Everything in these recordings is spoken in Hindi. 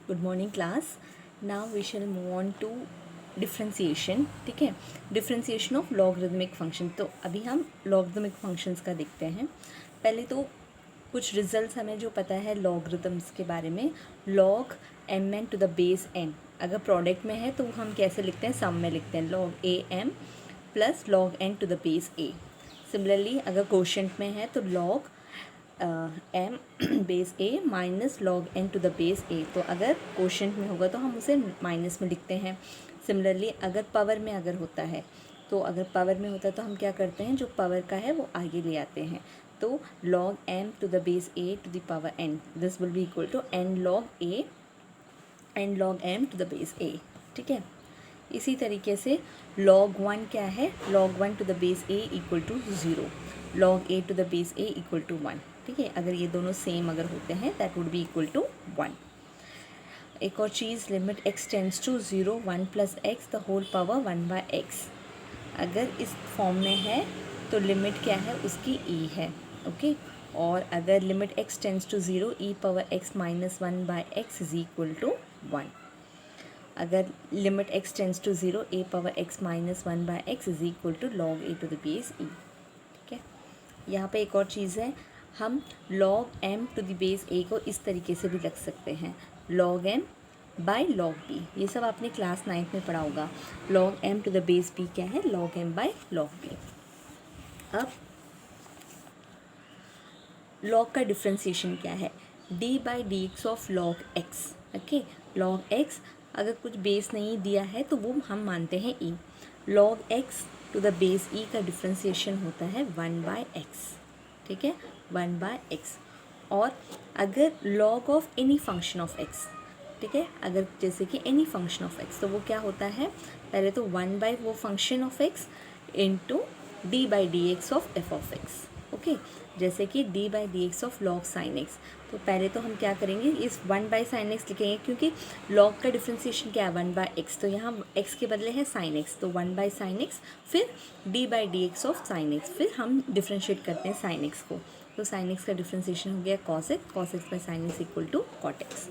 Good morning class. Now we shall move on to differentiation. ठीक है, डिफ्रेंसिएशन ऑफ लॉगरिदमिक फंक्शन. तो अभी हम लॉगरिदमिक फंक्शंस का देखते हैं. पहले तो कुछ रिजल्ट्स हमें जो पता है लॉगरिदम्स के बारे में. Log m n to the base n, अगर प्रोडक्ट में है तो हम कैसे लिखते हैं, सम में लिखते हैं log a m plus log n to the base a. Similarly अगर क्वोशंट में है तो log m base a minus log n to the base a. तो अगर क्वोशंट में होगा तो हम उसे माइनस में लिखते हैं. सिमिलरली अगर पावर में अगर होता है तो अगर पावर में होता है तो हम क्या करते हैं, जो पावर का है वो आगे ले आते हैं. तो log m to the base a to the power n, this will be equal to n log m to the base a. ठीक है, इसी तरीके से log 1 क्या है, log 1 to the base a equal to 0, log a to the base a equal to 1. ठीक है, अगर ये दोनों सेम अगर होते हैं that would be equal to 1. एक और चीज़, limit x tends to 0 1 plus x the whole power 1 by x. अगर इस फॉर्म में है तो लिमिट क्या है उसकी e है. ओके, और अगर limit x tends to 0 e power x minus 1 by x is equal to 1. अगर limit x tends to 0 a power x minus 1 by x is equal to log a to the base e. ठीक है, यहाँ पे एक और चीज़ है, हम log m to the base a को इस तरीके से भी रख सकते हैं, log m by log b. ये सब आपने क्लास 9 में पढ़ा होगा. Log m to the base b क्या है, log m by log b. अब लॉग का डिफ्रेंसिएशन क्या है, d by d x of log x. Okay, log x अगर कुछ बेस नहीं दिया है तो वो हम मानते हैं e. Log x to the base e का डिफ्रेंसिएशन होता है 1 बाय एक्स. ठीक है, 1 बाय एक्स. और अगर log of any function of x, ठीक है, अगर जैसे कि एनी फंक्शन ऑफ x तो वो क्या होता है, पहले तो 1 बाय वो function of x into D by d x of F of x. Okay, जैसे कि D by d x of log sine x. तो पहले तो हम क्या करेंगे, इस 1 बाई साइन एक्स लिखेंगे क्योंकि लॉग का डिफ्रेंसिएशन क्या है 1 बाय एक्स, तो यहाँ x के बदले है साइन एक्स, तो 1 बाई साइन एक्स, फिर D by d x of sine x, फिर हम डिफ्रेंशिएट करते हैं साइन एक्स को. तो साइन एक्स का डिफ्रेंसिएशन हो गया cos x by sine x equal to cot x.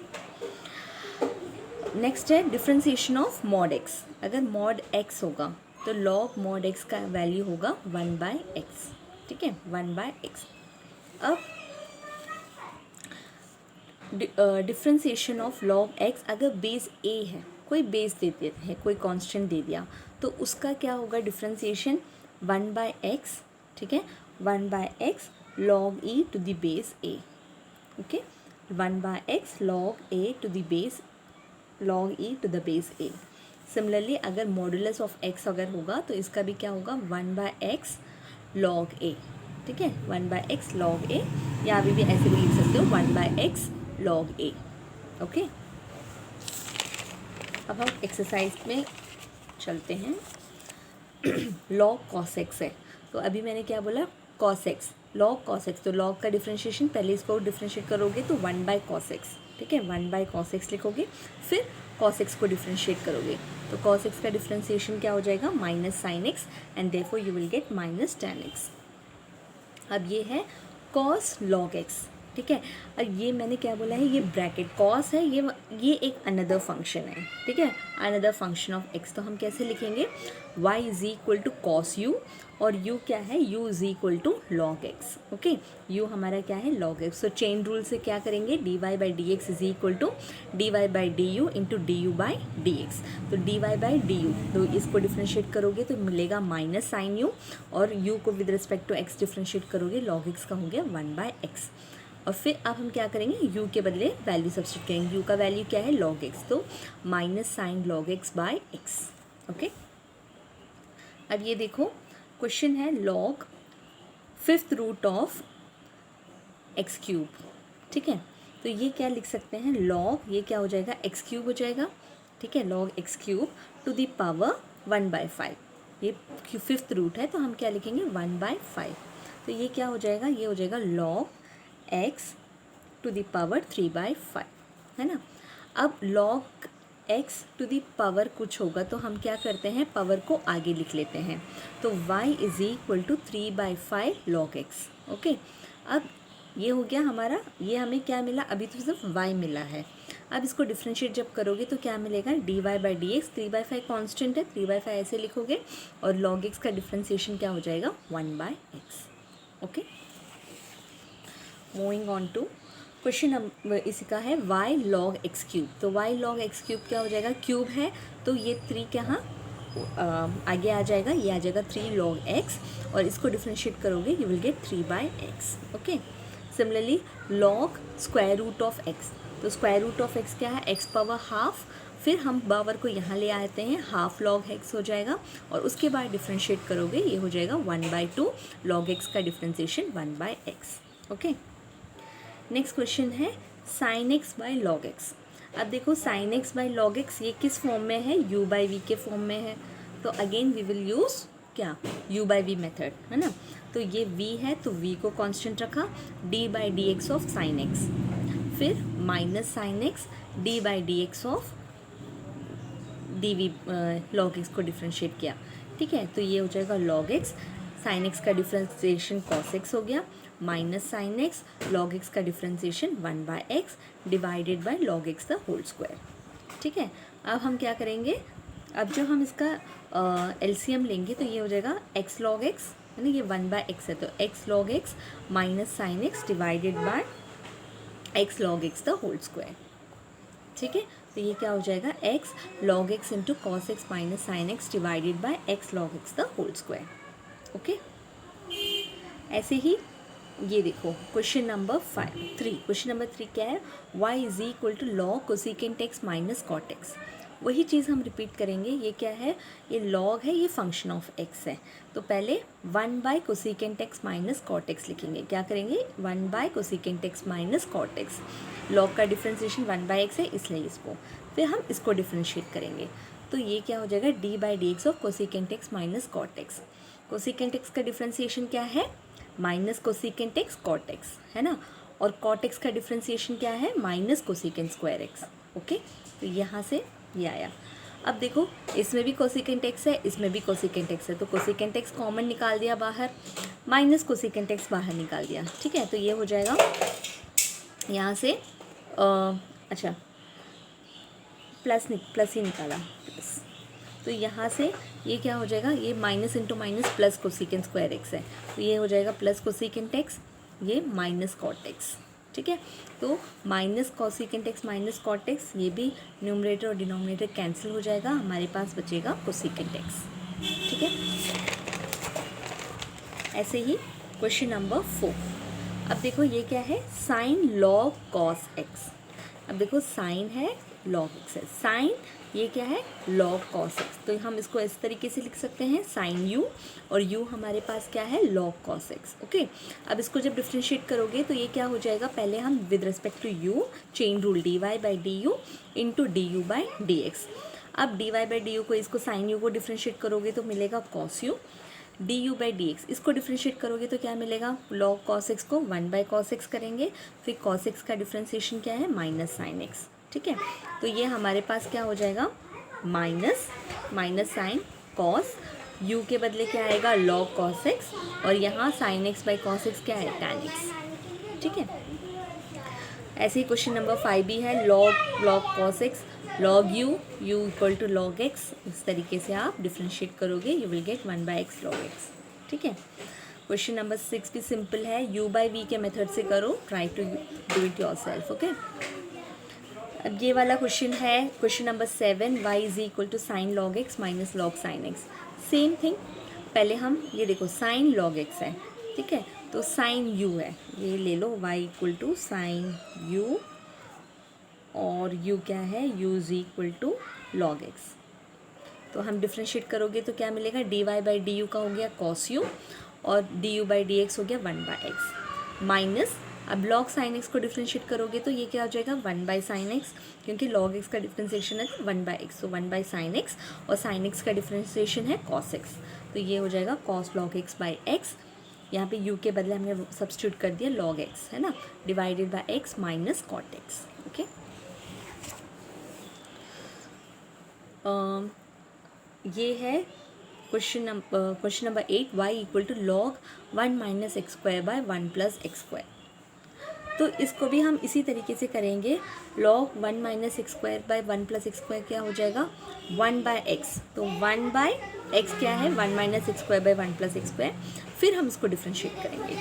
Next है डिफ्रेंसिएशन ऑफ मॉड एक्स. अगर मॉड एक्स होगा तो लॉग मॉड एक्स का वैल्यू होगा 1 बाय एक्स. ठीक है, 1 बाय एक्स. अब डिफ्रेंसिएशन ऑफ लॉग एक्स, अगर बेस ए है, कोई बेस दे देते हैं, कोई कांस्टेंट दे दिया, तो उसका क्या होगा डिफ्रेंसिएशन 1 बाय एक्स. ठीक है, 1 by x log e to the base a. Okay, 1 by x log a to the base log e to the base a. Similarly अगर मॉडुलस ऑफ एक्स अगर होगा तो इसका भी क्या होगा 1 बाय एक्स लॉग ए. ठीक है, 1 बाय एक्स लॉग ए, या अभी भी ऐसे भी लिख सकते हो 1 by x log A. Okay, अब हम एक्सरसाइज में चलते हैं. लॉग कॉस एक्स है, तो अभी मैंने क्या बोला, cos x, log cos x. तो लॉग का डिफ्रेंशिएशन पहले इसको डिफ्रेंशिएट करोगे तो 1 बाय कॉस एक्स. ठीक है, 1 बाय कॉस एक्स लिखोगे, फिर कॉस एक्स को डिफ्रेंशिएट करोगे तो कॉस एक्स का डिफ्रेंशिएशन क्या हो जाएगा, minus sine x, and therefore you will get minus tan x. अब ये है कॉस लॉग एक्स. ठीक है, अब ये मैंने क्या बोला है, ये ब्रैकेट कॉस है, ये एक अनदर फंक्शन है. ठीक है, अनदर फंक्शन ऑफ एक्स. तो हम कैसे लिखेंगे, y is equal to cos u, और u क्या है, u is equal to log x. Okay, u हमारा क्या है, लॉग एक्स. तो चेन रूल से क्या करेंगे, dy by d x is equal to dy by d u into d u by d x. तो dy बाई डी यू, तो इसको डिफ्रेंशिएट करोगे तो मिलेगा माइनस साइन यू, और u को with respect to x differentiate करोगे, लॉग एक्स का हो गया 1 बाय एक्स. और फिर अब हम क्या करेंगे, u के बदले वैल्यू सब्स्टिट्यूट करेंगे. u का वैल्यू क्या है, लॉग एक्स, तो minus sine log x by x. Okay, अब ये देखो क्वेश्चन है log 5th root of x cube. ठीक है, तो ये क्या लिख सकते हैं, लॉग, ये क्या हो जाएगा, एक्स क्यूब हो जाएगा. ठीक है, log x cube to the power 1 by 5. ये 5th रूट है तो हम क्या लिखेंगे 1 बाय 5. तो ये क्या हो जाएगा, ये हो जाएगा log x to the power 3 by 5, है ना. अब log x to the power कुछ होगा तो हम क्या करते हैं, पावर को आगे लिख लेते हैं. तो y is equal to 3 by 5 log x. Okay, अब ये हो गया हमारा, ये हमें क्या मिला, अभी तो सिर्फ y मिला है. अब इसको डिफ्रेंशिएट जब करोगे तो क्या मिलेगा, dy by d x, 3/5 constant है, 3/5 ऐसे लिखोगे और log x का डिफ्रेंशिएशन क्या हो जाएगा, 1/x। Okay, moving on to question number, इसी का है y log x क्यूब। तो y log x क्यूब क्या हो जाएगा, क्यूब है तो ये 3 यहाँ आगे आ जाएगा, ये आ जाएगा 3 log x और इसको डिफ्रेंशिएट करोगे you will get 3/x। Okay, similarly log square root of x, तो स्क्वायर रूट ऑफ x क्या है, x पावर हाफ, फिर हम पावर को यहाँ ले आते हैं, हाफ log x हो जाएगा और उसके बाद डिफ्रेंशिएट करोगे ये हो जाएगा 1/2 log x का differentiation 1/x। Okay, next question है sine x by log x. अब देखो sine x by log x ये किस फॉर्म में है, u बाई वी के फॉर्म में है, तो अगेन वी विल यूज़ क्या, u बाई वी मेथड, है ना। तो ये v है तो v को कांस्टेंट रखा, d by d x of sine x, फिर minus sine x d by d x of d v log x को डिफ्रेंशिएट किया। ठीक है, तो ये हो जाएगा लॉग एक्स, साइन एक्स का डिफ्रेंशिएशन कॉस एक्स हो गया, minus sine x log x का differentiation 1/x divided by log x the whole square. ठीक है, अब हम क्या करेंगे, अब जब हम इसका एलसीएम लेंगे तो ये हो जाएगा x log x, है ना, ये 1/x है तो x log x minus sine x divided by x log x the whole square. ठीक है, तो ये क्या हो जाएगा, x log x into cos x minus sine x divided by x log x the whole square. Okay, ऐसे ही ये देखो क्वेश्चन नंबर 3, क्वेश्चन नंबर 3 क्या है, y is equal to log cosecant x minus cot x. वही चीज़ हम रिपीट करेंगे, ये क्या है, ये लॉग है, ये फंक्शन ऑफ x है, तो पहले 1 cosecant x minus cot x लिखेंगे। क्या करेंगे, 1 cosecant x minus cot x, log का डिफ्रेंशिएशन 1/x है इसलिए इसको, फिर हम इसको डिफ्रेंशिएट करेंगे तो ये क्या हो जाएगा, d by d x of cosecant x minus cot x. Cosecant x का डिफ्रेंशिएशन क्या है, minus cosecant x cot x, है ना, और कॉट एक्स का डिफ्रेंशिएशन क्या है, minus cosecant square x. Okay, तो यहाँ से ये आया। अब देखो इसमें भी कोसिकेंट एक्स है, इसमें भी कोसिकेंट एक्स है, तो कोसिकेंट एक्स कॉमन निकाल दिया बाहर, माइनस कोसिकेंट एक्स बाहर निकाल दिया। ठीक है, तो ये हो जाएगा यहाँ से अच्छा प्लस ही निकाला प्लस, तो यहाँ से ये क्या हो जाएगा, ये minus into minus plus cosecant square x है, तो ये हो जाएगा प्लस कोसिकेंट एक्स, ये माइनस कॉट एक्स। ठीक है, तो minus cosecant x minus cot x, ये भी न्यूमरेटर और डिनोमिनेटर कैंसिल हो जाएगा, हमारे पास बचेगा कोसिकेंट एक्स। ठीक है, ऐसे ही क्वेश्चन नंबर 4। अब देखो ये क्या है, साइन लॉग कॉस एक्स। अब देखो साइन है, लॉग एक्स है, साइन ये क्या है, लॉग कॉस एक्स, तो हम इसको इस तरीके से लिख सकते हैं साइन यू, और यू हमारे पास क्या है, लॉग कॉस एक्स। ओके, अब इसको जब डिफ्रेंशिएट करोगे तो ये क्या हो जाएगा, पहले हम with respect to u chain rule d y by d u into d u by d x. अब d y by d u को, इसको साइन यू को डिफ्रेंशिएट करोगे तो मिलेगा cos u, d u by d x, इसको डिफ्रेंशिएट करोगे तो क्या मिलेगा, लॉग कॉस एक्स को 1/cos एक्स करेंगे, फिर कॉस एक्स का डिफ्रेंशिएशन क्या है, माइनस साइन एक्स। ठीक है, तो ये हमारे पास क्या हो जाएगा, माइनस साइन कॉस, यू के बदले क्या आएगा, लॉग कॉस एक्स, और यहाँ sign x by cos x क्या है, टैन एक्स। ठीक है, ऐसे ही क्वेश्चन नंबर 5 भी है, log cos x log u equal to log x, इस तरीके से आप डिफ्रेंशिएट करोगे you will get 1/x log x. ठीक है, क्वेश्चन नंबर 6 भी सिंपल है, u बाई वी के मेथड से करो, try to do it yourself. Okay, अब ये वाला क्वेश्चन है question number 7, y is equal to sine log x minus log sine x. Same thing, पहले हम ये देखो साइन लॉग एक्स है, ठीक है, तो साइन यू है, ये ले लो y equal to sine u, और u क्या है, u is equal to log x. तो हम डिफ्रेंशिएट करोगे तो क्या मिलेगा, dy बाई डी यू का हो गया कॉस यू, और D u by d x हो गया 1/x, माइनस अब लॉग साइन एक्स को डिफ्रेंशिएट करोगे तो ये क्या हो जाएगा, 1/sin x, क्योंकि लॉग एक्स का डिफ्रेंशिएशन है 1/x, तो 1/sin x, और साइन एक्स का डिफ्रेंशिएशन है cos x, तो ये हो जाएगा cos log x by x, यहाँ पे u के बदले हमने सब्स्टिट्यूट कर दिया log x, है ना, divided by x minus cot x। Okay, ये है question number 8, y equal to log 1 minus x square by 1 plus x square. तो इसको भी हम इसी तरीके से करेंगे। log 1 minus x square by 1 plus x square क्या हो जाएगा 1 बाय एक्स। तो 1 बाय एक्स क्या है 1 minus x square by 1 plus x square. फिर हम इसको डिफ्रेंशिएट करेंगे,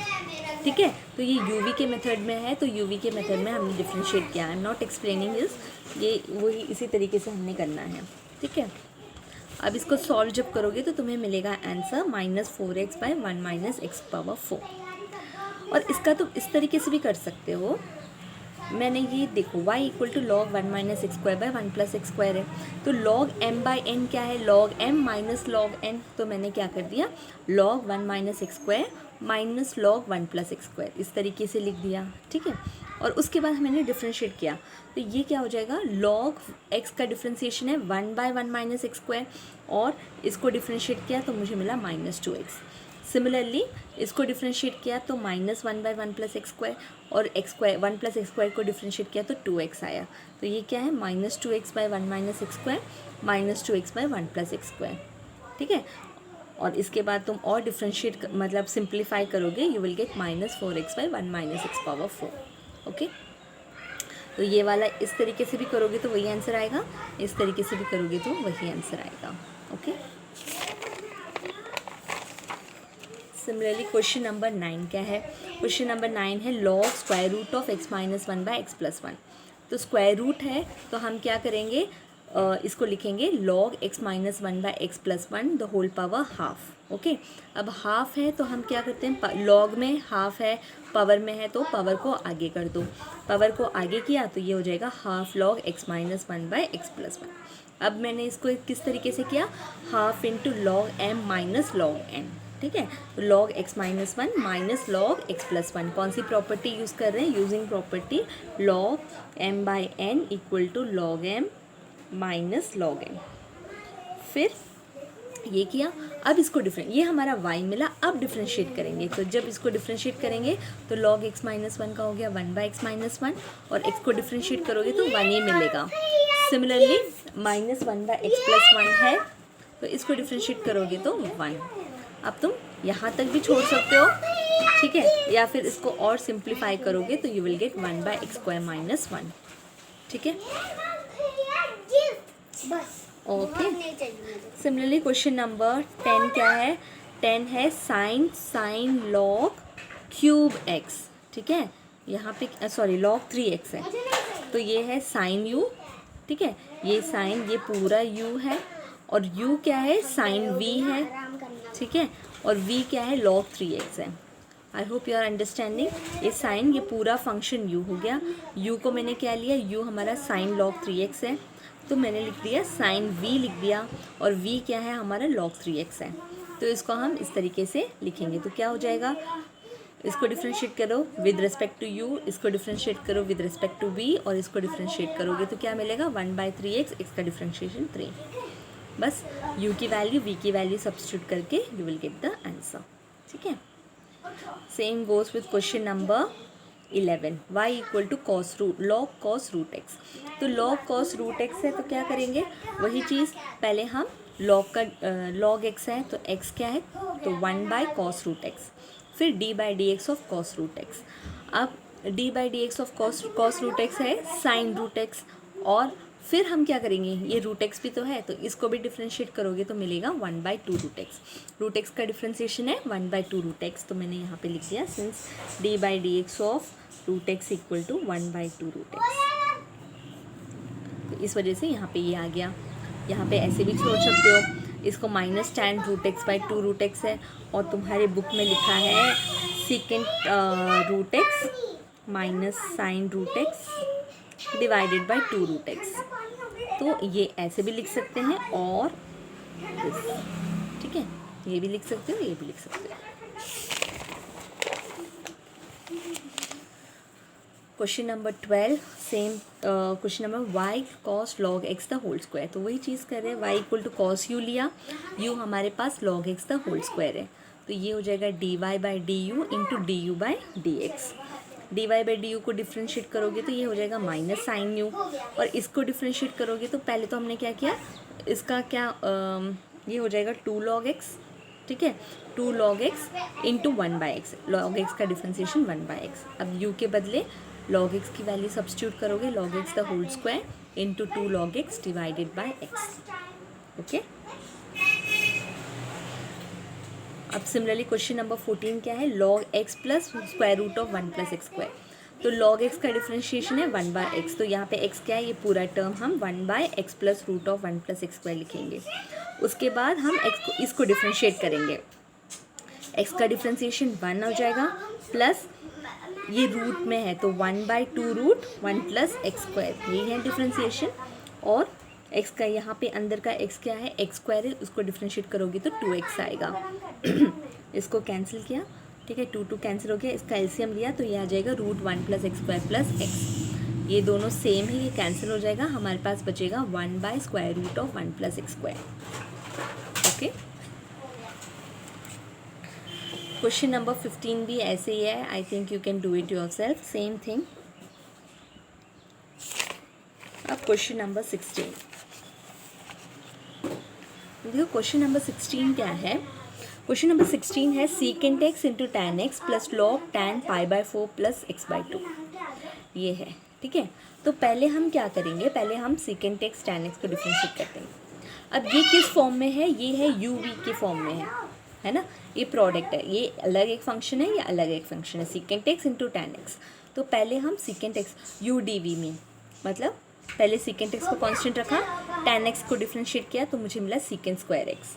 ठीक है। तो ये यूवी के मेथड में है, तो यूवी के मेथड में हमने डिफ्रेंशिएट किया। I am not explaining this, ये वही इसी तरीके से हमने करना है, ठीक है। अब इसको सॉल्व जब करोगे तो तुम्हें मिलेगा answer -4x by 1 minus x power 4। और इसका तुम इस तरीके से भी कर सकते हो। मैंने ये देखो y equal to log 1 minus x square by 1 plus x square है। तो लॉग m बाई n क्या है log m minus log n। तो मैंने क्या कर दिया log 1 minus x square minus log 1 plus x square इस तरीके से लिख दिया, ठीक है। और उसके बाद मैंने डिफ्रेंशिएट किया, तो ये क्या हो जाएगा लॉग x का डिफ्रेंशिएशन है 1 बाई 1 माइनस एक्स स्क्वायर, और इसको डिफ्रेंशिएट किया तो मुझे मिला -2x। सिमिलरली इसको डिफ्रेंशिएट किया तो -1 बाई 1 प्लस एक्स स्क्वायर, और x square 1 plus x square को डिफ्रेंशिएट किया तो 2x आया। तो ये क्या है -2x by 1 minus x square -2x by 1 plus x square, ठीक है। और इसके बाद तुम और डिफ्रेंशिएट मतलब सिंप्लीफाई करोगे, you will gate -4x by 1 minus x power 4। Okay, तो ये वाला इस तरीके से भी करोगे तो वही आंसर आएगा, इस तरीके से भी करोगे तो वही आंसर आएगा। ओके, सिमिलरली क्वेश्चन नंबर 9 क्या है। क्वेश्चन नंबर 9 है log square root of x minus 1 by x plus 1। तो स्क्वायर रूट है तो हम क्या करेंगे इसको लिखेंगे log x minus 1 by x plus 1 the whole power half. Okay, अब हाफ है तो हम क्या करते हैं log में हाफ है, पावर में है तो पावर को आगे कर दो। पावर को आगे किया तो ये हो जाएगा half log x minus 1 by x plus 1। अब मैंने इसको किस तरीके से किया half into log m minus log n, ठीक है। तो log x minus 1 minus log x plus 1 कौन सी प्रॉपर्टी यूज़ कर रहे हैं using property log m by n equal to log m minus log n। फिर ये किया, अब इसको ये हमारा y मिला। अब डिफ्रेंशिएट करेंगे, तो जब इसको डिफ्रेंशिएट करेंगे तो log x माइनस 1 का हो गया 1 बाई एक्स माइनस 1, और x को डिफ्रेंशिएट करोगे तो 1 ही मिलेगा। सिमिलरली -1 बाई एक्स प्लस 1 है, तो इसको डिफ्रेंशिएट करोगे तो 1। अब तुम यहाँ तक भी छोड़ सकते हो, ठीक है, या फिर इसको और सिंप्लीफाई करोगे तो you will gate 1 by x square minus 1, ठीक है। ओके, सिमिलरली क्वेश्चन नंबर 10 क्या है 10 है साइन लॉग क्यूब x, ठीक है। यहाँ पे सॉरी log 3x है, तो ये है साइन u, ठीक है। ये साइन ये पूरा u है, और u क्या है साइन v है, ठीक है, और v क्या है log 3x है। I hope you are understanding. ये साइन ये पूरा फंक्शन u हो गया, u को मैंने क्या लिया u हमारा साइन log 3x है, तो मैंने लिख दिया साइन v लिख दिया, और v क्या है हमारा log 3x है। तो इसको हम इस तरीके से लिखेंगे तो क्या हो जाएगा, इसको डिफ्रेंशिएट करो विद रिस्पेक्ट टू u, इसको डिफ्रेंशिएट करो विद रिस्पेक्ट टू v, और इसको डिफ्रेंशिएट करोगे तो क्या मिलेगा 1 बाई 3x, x का डिफ्रेंशिएशन 3। बस u की वैल्यू v की वैल्यू सब्स्टिट्यूट करके you will get the answer, ठीक है। Same goes with question number 11 y equal to log cos root x। तो log cos रूट x है तो क्या करेंगे वही चीज़, पहले हम log x है तो x क्या है तो 1 बाई कॉस रूट x, फिर d by d x of cos root x। अब d by d x of cos root x है साइन रूट x, और फिर हम क्या करेंगे ये रूट एक्स भी तो है तो इसको भी डिफ्रेंशिएट करोगे तो मिलेगा 1 by 2 root x. Root x का डिफ्रेंशिएशन है 1 बाई 2 रूट एक्स, तो मैंने यहाँ पे लिख दिया since d by d x of root x equal to 1 by 2 root x. तो इस वजह से यहाँ पे ये आ गया। यहाँ पे ऐसे भी सोच सकते हो, इसको minus tan root x by 2 root x है, और तुम्हारे बुक में लिखा है second root x minus sine root x divided by 2 root x. तो ये ऐसे भी लिख सकते हैं, और ठीक है ये भी लिख सकते हो, ये भी लिख सकते हो। Question number 12 same question number y cos log x the whole square. तो वही चीज़ कर रहे हैं, y equal to cos u लिया, u हमारे पास log x the whole square है, तो ये हो जाएगा dy by d u into d u by d x. D y by d u को डिफ्रेंशिएट करोगे तो ये हो जाएगा माइनस साइन यू, और इसको डिफ्रेंशिएट करोगे तो पहले तो हमने क्या किया इसका क्या ये हो जाएगा 2 log x, ठीक है, 2 log x into 1/x, log x का डिफ्रेंसिएशन 1/x। अब u के बदले log x की वैल्यू सब्स्टिट्यूट करोगे, log x the whole square into 2 log x divided by x। Okay, अब सिमिलरली क्वेश्चन नंबर 14 क्या है, log x plus square root of 1 plus x square. तो log x का डिफ्रेंशिएशन है 1/x, तो यहाँ पे x क्या है, ये पूरा टर्म हम 1/x plus root of 1 plus x square लिखेंगे। उसके बाद हम x को इसको डिफ्रेंशिएट करेंगे, x का डिफ्रेंशिएशन 1 हो जाएगा, प्लस ये रूट में है तो 1/2 रूट 1 प्लस एक्स स्क्वायर, ये है डिफ्रेंशिएशन। और x का यहाँ पे अंदर का x क्या है, एक्स स्क्वायर है, उसको डिफ्रेंशिएट करोगे तो 2x आएगा। इसको कैंसिल किया, ठीक है, 2 कैंसिल हो गया, इसका एलसीएम लिया तो ये आ जाएगा root 1 plus x square plus x. ये दोनों सेम है, ये कैंसिल हो जाएगा, हमारे पास बचेगा square root of 1 plus x square. Okay, question number 15 भी ऐसे ही है, I think you can do it yourself, same thing. अब क्वेश्चन नंबर 16 देखो, क्वेश्चन नंबर 16 क्या है, क्वेश्चन नंबर 16 है secant x into tan x plus log tan π/4 plus x/2, ये है, ठीक है। तो पहले हम क्या करेंगे, पहले हम सीकेंट एक्स टैन एक्स को डिफ्रेंशिएट करते हैं। अब ये किस फॉर्म में है, ये है uv के फॉर्म में है ना, ये प्रोडक्ट है, ये अलग एक फंक्शन है, ये अलग एक फंक्शन है, secant x into tan x. तो पहले हम सीकेंट एक्स udv में, मतलब पहले सीकेंट एक्स को कांस्टेंट रखा, टैन एक्स को डिफ्रेंशिएट किया तो मुझे मिला सीकेंट स्क्वायर एक्स।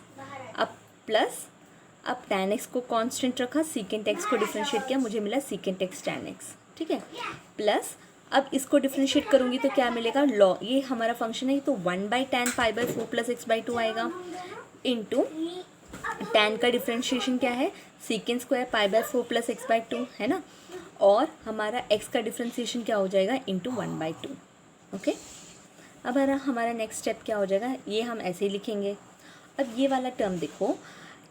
अब प्लस, अब टैन एक्स को कांस्टेंट रखा, सीकेंट एक्स को डिफ्रेंशिएट किया, मुझे मिला सीकेंट एक्स टैन एक्स, ठीक है। प्लस अब इसको डिफ्रेंशिएट करूँगी तो क्या मिलेगा, लॉ, ये हमारा फंक्शन है तो 1/tan π/4 प्लस x/2 आएगा, इंटू टैन का डिफ्रेंशिएशन क्या है, सीकेंट स्क्वायर π/4 प्लस x/2 है ना, और हमारा x का डिफ्रेंशिएशन क्या हो जाएगा, इंटू 1/2। ओके, अब हमारा नेक्स्ट स्टेप क्या हो जाएगा, ये हम ऐसे ही लिखेंगे। अब ये वाला टर्म देखो,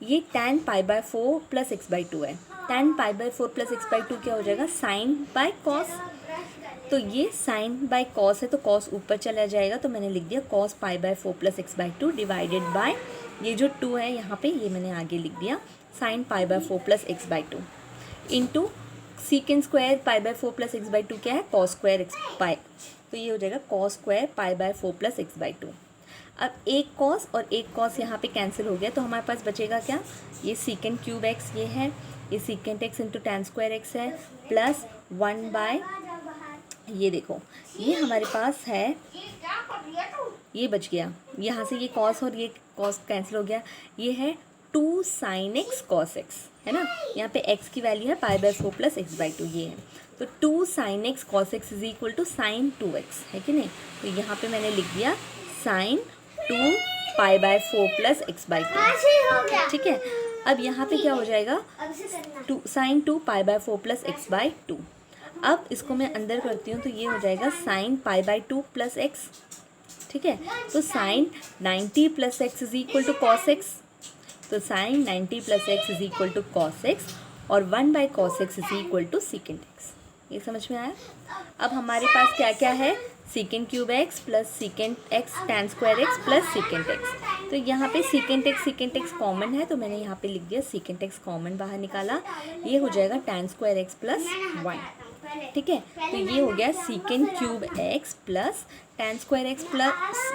ये tan π/4 प्लस x/2 है, tan π/4 प्लस x/2 क्या हो जाएगा, साइन बाय कॉस, तो ये साइन बाय कॉस है तो कॉस ऊपर चला जाएगा, तो मैंने लिख दिया cos π/4 plus x/2 divided by ये जो 2 है यहाँ पे, ये मैंने आगे लिख दिया sine π/4 plus x/2 into secant square π/4 plus x/2 क्या है, cos स्क्वायर एक्स पाई, तो ये हो जाएगा cos स्क्वायर π/4 प्लस x/2। अब एक कॉस और एक कॉस यहाँ पे कैंसिल हो गया, तो हमारे पास बचेगा क्या, ये सीकेंट क्यूब एक्स ये है, ये secant x into tan square x है, प्लस 1/, ये देखो ये हमारे पास है, ये बच गया, यहाँ से ये कॉस और ये कॉस कैंसिल हो गया, ये है 2 sin x cos x, है ना, यहाँ पे x की वैल्यू है π/4 प्लस x/2, ये है, तो 2 sin x cos x is equal to sine 2x, है कि नहीं, तो यहाँ पे मैंने लिख दिया साइन 2 π/4 प्लस x/2, ठीक है। अब यहाँ पे क्या हो जाएगा, साइन 2 π/4 प्लस x/2। अब इसको मैं अंदर करती हूँ तो ये हो जाएगा साइन π/2 प्लस x, ठीक है, तो sine 90 plus x is equal to cos x, तो sine 90 plus x is equal to cos x, और 1/cos x is equal to secant x। ये समझ में आया। अब हमारे पास क्या क्या है, secant cube x plus secant x tan square x plus secant x, तो यहाँ पे सीकेंट x कॉमन है, तो मैंने यहाँ पे लिख दिया सीकेंट x कॉमन बाहर निकाला, ये हो जाएगा टैन स्क्वायर x प्लस 1, ठीक है, तो ये हो गया secant cube x plus tan square x plus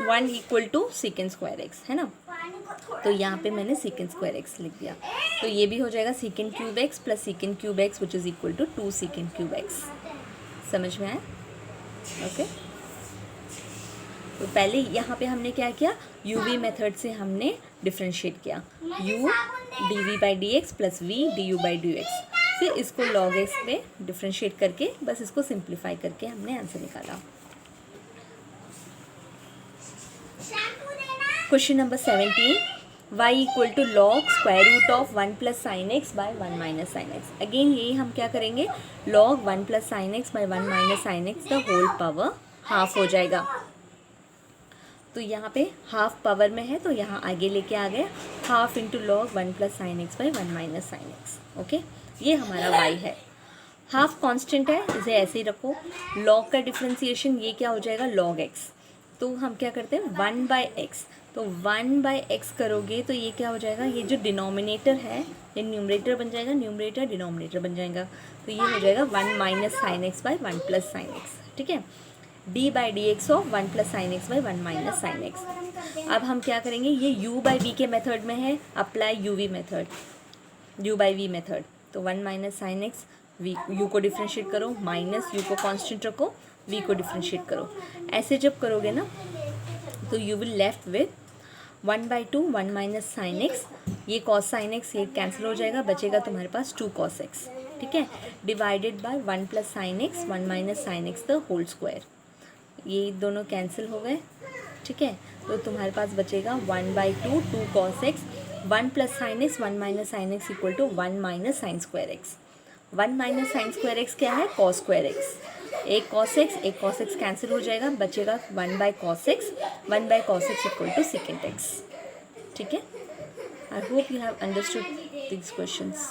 1 equal to secant square x, है ना, तो यहाँ पे मैंने सीकेंट स्क्वायर x लिख दिया, तो ये भी हो जाएगा secant cube x plus secant cube x which is equal to 2 secant cube x। समझ में आया, ओके। तो पहले यहाँ पे हमने क्या किया, uv मेथड से हमने डिफ्रेंशिएट किया, u dv/dx plus v du/dx, फिर इसको log x पे डिफ्रेंशिएट करके बस इसको सिंप्लीफाई करके हमने आंसर निकाला। Question number 17, y equal to log square root of 1 plus sine x by 1 minus sine x. Again यही हम क्या करेंगे, log 1 plus sine x by 1 minus sine x the whole power half हो जाएगा, तो यहाँ पे हाफ पावर में है तो यहाँ आगे लेके आ गए, half into log 1 plus sine x by 1 minus sine x. Okay, ये हमारा y है, हाफ कांस्टेंट है, इसे ऐसे ही रखो। लॉग का डिफ्रेंसिएशन ये क्या हो जाएगा, लॉग x, तो हम क्या करते हैं 1/x, तो 1/x करोगे तो ये क्या हो जाएगा, ये जो डिनोमिनेटर है ये न्यूमरेटर बन जाएगा, न्यूमरेटर डिनोमिनेटर बन जाएगा, तो ये हो जाएगा 1 minus sine x by 1 plus sine x, ठीक है। d/dx of 1 plus sine x by 1 minus sine x. अब हम क्या करेंगे, ये u/v के मेथड में है, apply u/v method, u/v method, तो 1 minus sine x, v u को डिफ्रेंशिएट करो, माइनस u को कांस्टेंट रखो, v को डिफ्रेंशिएट करो। ऐसे जब करोगे ना तो you will left with 1/2 1 minus sine x, ये कॉस साइन एक्स ये कैंसिल हो जाएगा, बचेगा तुम्हारे पास 2 कॉस एक्स, ठीक है, divided by 1 plus sine x 1 minus sine x the whole square, ये दोनों कैंसिल हो गए, ठीक है। तो तुम्हारे पास बचेगा 1/2 2 cos x 1 plus sine x 1 minus sine x equal to 1 minus sine square x. 1 minus sine square x क्या है, कॉस स्क्वायर एक्स, एक कॉस एक्स कैंसिल हो जाएगा, बचेगा 1/cos x 1/cos x equal to second x, ठीक है। I hope you have understood this questions.